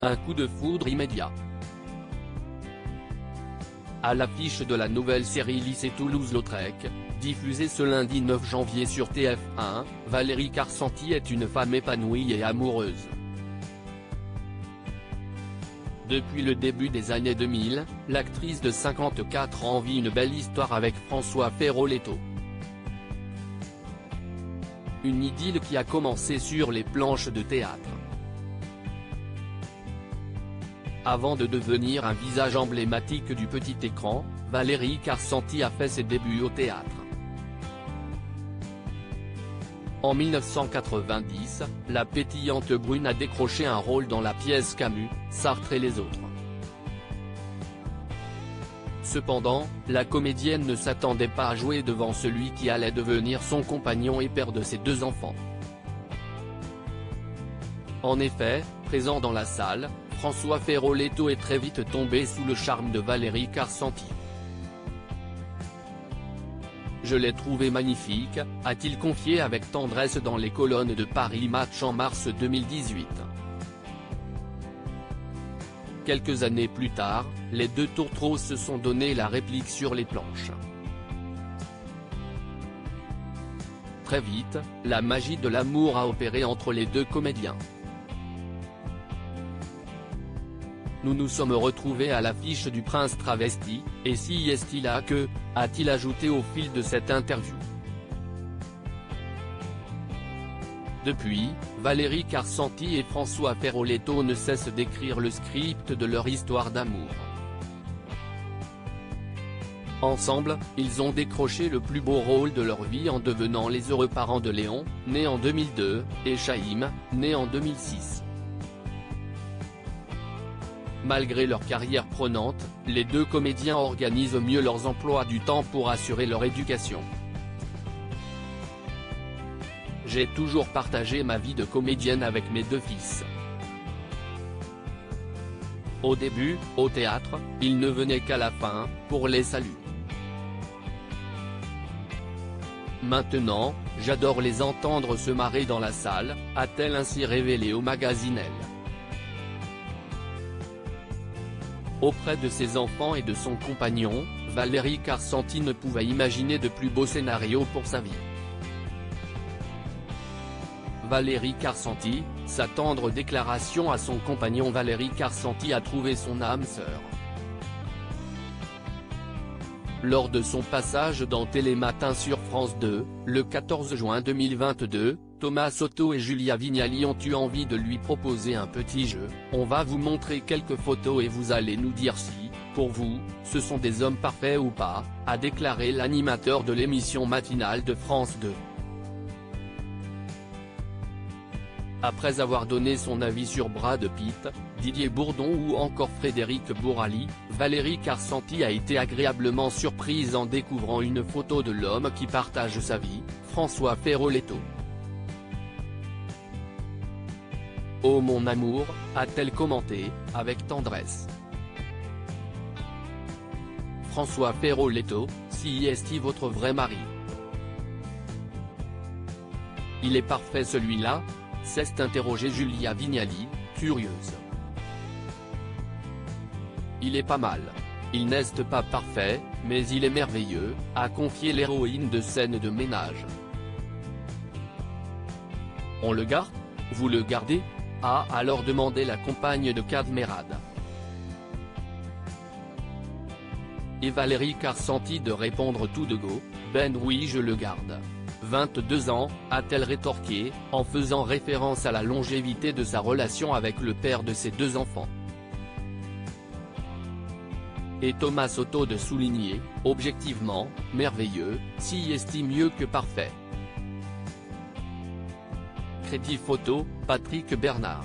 Un coup de foudre immédiat. À l'affiche de la nouvelle série Lycée Toulouse-Lautrec, diffusée ce lundi 9 janvier sur TF1, Valérie Carcenti est une femme épanouie et amoureuse. Depuis le début des années 2000, l'actrice de 54 ans vit une belle histoire avec François Feroleto. Une idylle qui a commencé sur les planches de théâtre. Avant de devenir un visage emblématique du petit écran, Valérie Carcenti a fait ses débuts au théâtre. En 1990, la pétillante brune a décroché un rôle dans la pièce Camus, Sartre et les autres. Cependant, la comédienne ne s'attendait pas à jouer devant celui qui allait devenir son compagnon et père de ses 2 enfants. En effet, présent dans la salle, François Feroleto est très vite tombé sous le charme de Valérie Carcenti. « Je l'ai trouvé magnifique », a-t-il confié avec tendresse dans les colonnes de Paris Match en mars 2018. Quelques années plus tard, les 2 tourtereaux se sont donné la réplique sur les planches. Très vite, la magie de l'amour a opéré entre les 2 comédiens. Nous nous sommes retrouvés à l'affiche du Prince travesti, et si est-il là que, a-t-il ajouté au fil de cette interview. Depuis, Valérie Carcenti et François Feroleto ne cessent d'écrire le script de leur histoire d'amour. Ensemble, ils ont décroché le plus beau rôle de leur vie en devenant les heureux parents de Léon, né en 2002, et Chaïm, né en 2006. Malgré leur carrière prenante, les 2 comédiens organisent au mieux leurs emplois du temps pour assurer leur éducation. J'ai toujours partagé ma vie de comédienne avec mes 2 fils. Au début, au théâtre, ils ne venaient qu'à la fin, pour les saluts. Maintenant, j'adore les entendre se marrer dans la salle, a-t-elle ainsi révélé au magazine Elle. Auprès de ses enfants et de son compagnon, Valérie Carcenti ne pouvait imaginer de plus beau scénario pour sa vie. Valérie Carcenti, sa tendre déclaration à son compagnon. Valérie Carcenti a trouvé son âme sœur. Lors de son passage dans Télématin sur France 2, le 14 juin 2022, Thomas Soto et Julia Vignali ont eu envie de lui proposer un petit jeu. On va vous montrer quelques photos et vous allez nous dire si, pour vous, ce sont des hommes parfaits ou pas, a déclaré l'animateur de l'émission matinale de France 2. Après avoir donné son avis sur Brad Pitt, Didier Bourdon ou encore Frédéric Bourali, Valérie Carcenti a été agréablement surprise en découvrant une photo de l'homme qui partage sa vie, François Feroleto. « Oh mon amour », a-t-elle commenté, avec tendresse. François Feroleto, si est-il votre vrai mari? Il est parfait celui-là, s'est interrogée Julia Vignali, curieuse. Il est pas mal. Il n'est pas parfait, mais il est merveilleux, a confié l'héroïne de scène de ménage. On le garde? Vous le gardez? A alors demandé la compagne de Cadmerade. Et Valérie Carcenti de répondre tout de go, ben oui je le garde. 22 ans, a-t-elle rétorqué, en faisant référence à la longévité de sa relation avec le père de ses 2 enfants. Et Thomas Soto de souligner, objectivement, merveilleux, si est-il mieux que parfait. Crédit photo, Patrick Bernard.